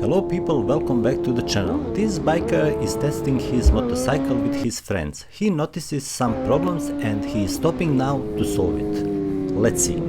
Hello people, welcome back to the channel. This biker is testing his motorcycle with his friends. He notices some problems and he is stopping now to solve it. Let's see.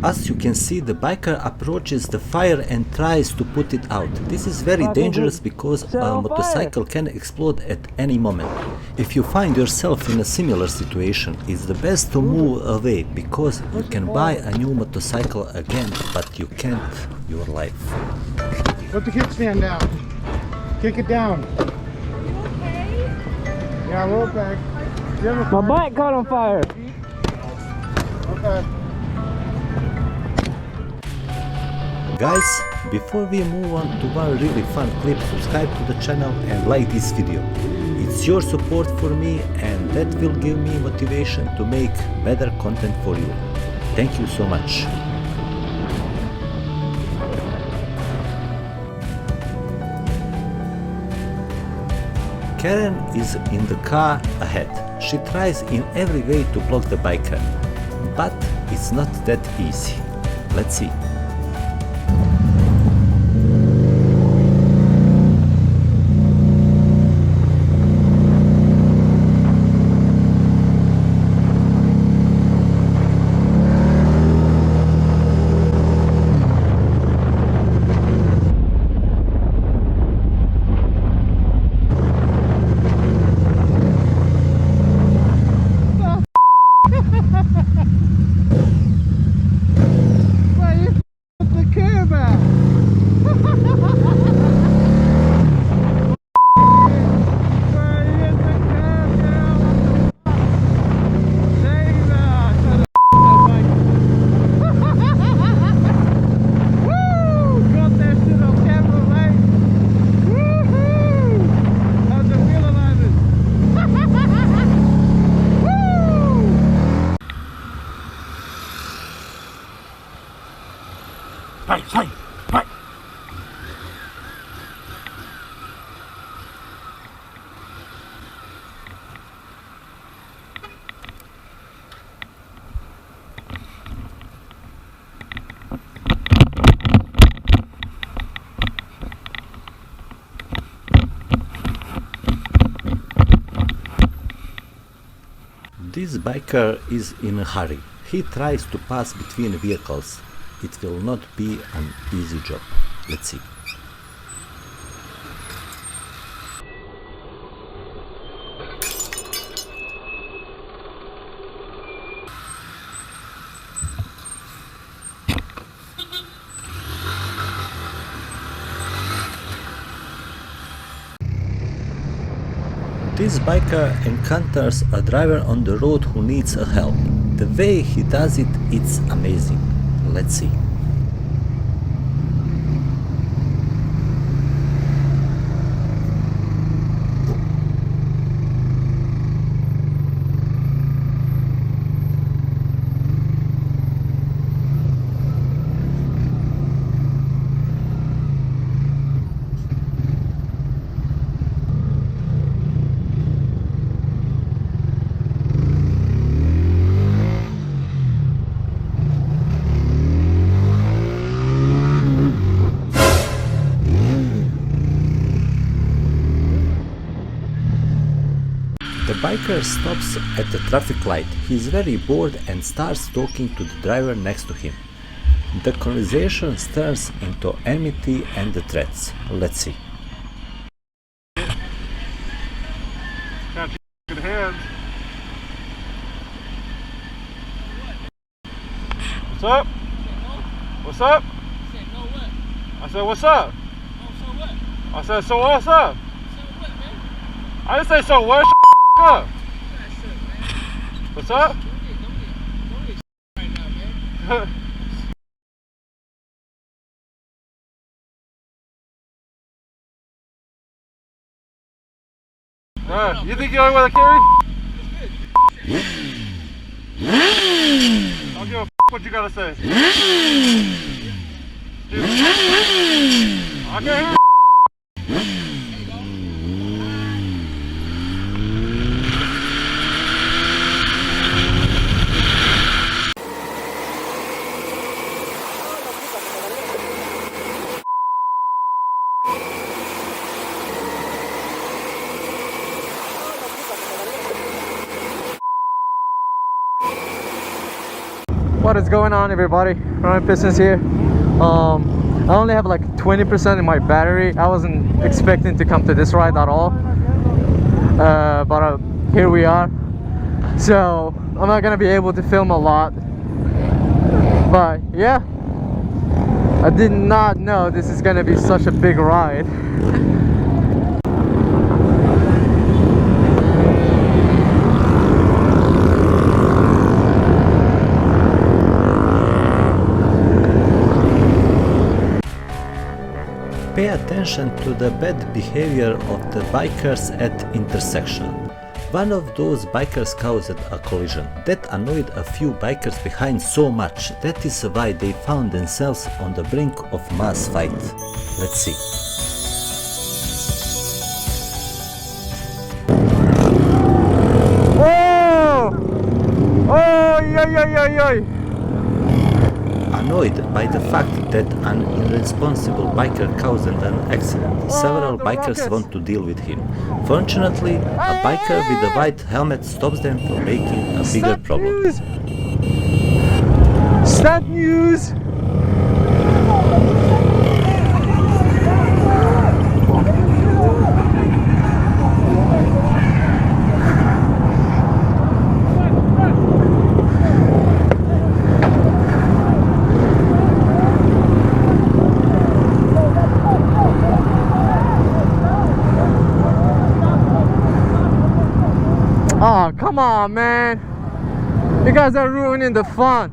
As you can see, the biker approaches the fire and tries to put it out. This is very dangerous because a motorcycle can explode at any moment. If you find yourself in a similar situation, it's the best to move away because you can buy a new motorcycle again, but you can't your life. Put the kickstand down. Kick it down. Are you okay? Yeah, we're okay. You have a My bike caught on fire. Okay. Guys, before we move on to one really fun clip, subscribe to the channel and like this video. It's your support for me and that will give me motivation to make better content for you. Thank you so much. Karen is in the car ahead. She tries in every way to block the biker, but it's not that easy. Let's see. This biker is in a hurry. He tries to pass between vehicles. It will not be an easy job. Let's see. This biker encounters a driver on the road who needs a help. The way he does it, it's amazing. Let's see. The biker stops at the traffic light. He's very bored and starts talking to the driver next to him. The conversation turns into enmity and threats. Let's see. Got you good hands. What's up? What's up? I said, what's up? I said, so what's up? I didn't say so what. Up. What's up? You think you only want to carry? I don't give a f what you gotta say. I can't hear. What is going on, everybody? Ryan Pistons here. I only have like 20% in my battery. I wasn't expecting to come to this ride at all, but here we are. So I'm not gonna be able to film a lot, but yeah, I did not know this is gonna be such a big ride. Pay attention to the bad behavior of the bikers at intersection. One of those bikers caused a collision that annoyed a few bikers behind so much. That is why they found themselves on the brink of mass fight. Let's see. Oh! Oh, yeah. Annoyed by the fact that an irresponsible biker caused an accident, several bikers want to deal with him. Fortunately, a biker with a white helmet stops them from making a bigger problem. Stat news! Oh, come on, man. You guys are ruining the fun.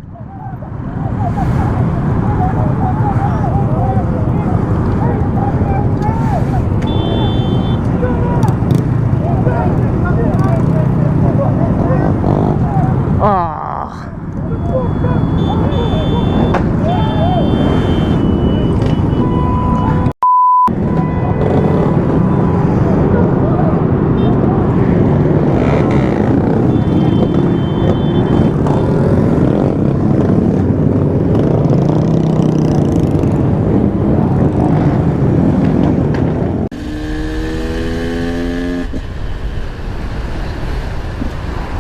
Ah.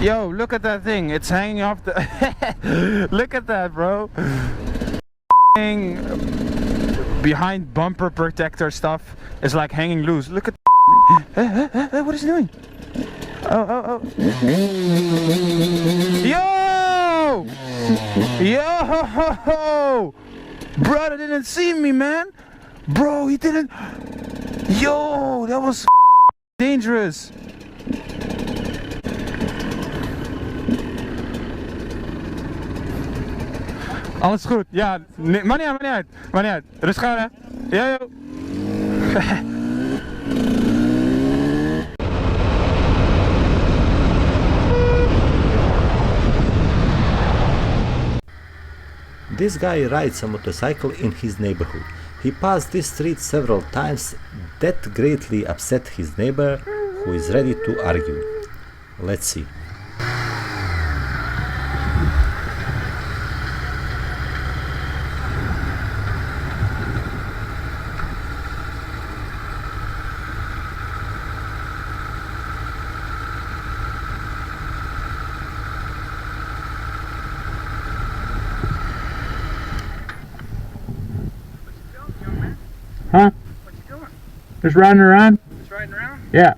Yo, look at that thing. It's hanging off the... Look at that, bro. Behind bumper protector stuff is like hanging loose. Look at... What is he doing? Oh. Yo! Yo! Brother didn't see me, man. Bro, he didn't... Yo, that was dangerous. Alles goed, ja, nee, maar niet uit, rustig aan, hè, ja, yo. This guy rides a motorcycle in his neighborhood. He passed this street several times. That greatly upset his neighbor, who is ready to argue. Let's see. Huh? What you doing? Just riding around? Just riding around? Yeah.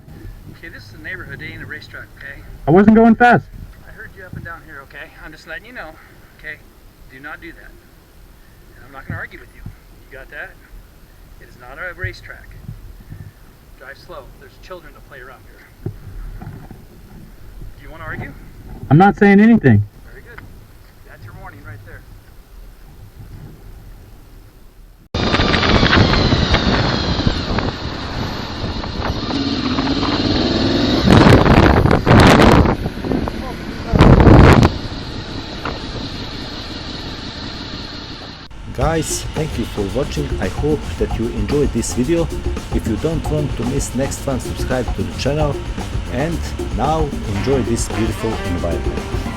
Okay, this is a neighborhood, it ain't a racetrack, okay? I wasn't going fast. I heard you up and down here, okay? I'm just letting you know, okay? Do not do that. And I'm not going to argue with you. You got that? It is not a racetrack. Drive slow. There's children that play around here. Do you want to argue? I'm not saying anything. Very good. That's your warning right there. Guys, thank you for watching. I hope that you enjoyed this video. If you don't want to miss next one, subscribe to the channel, and now enjoy this beautiful environment.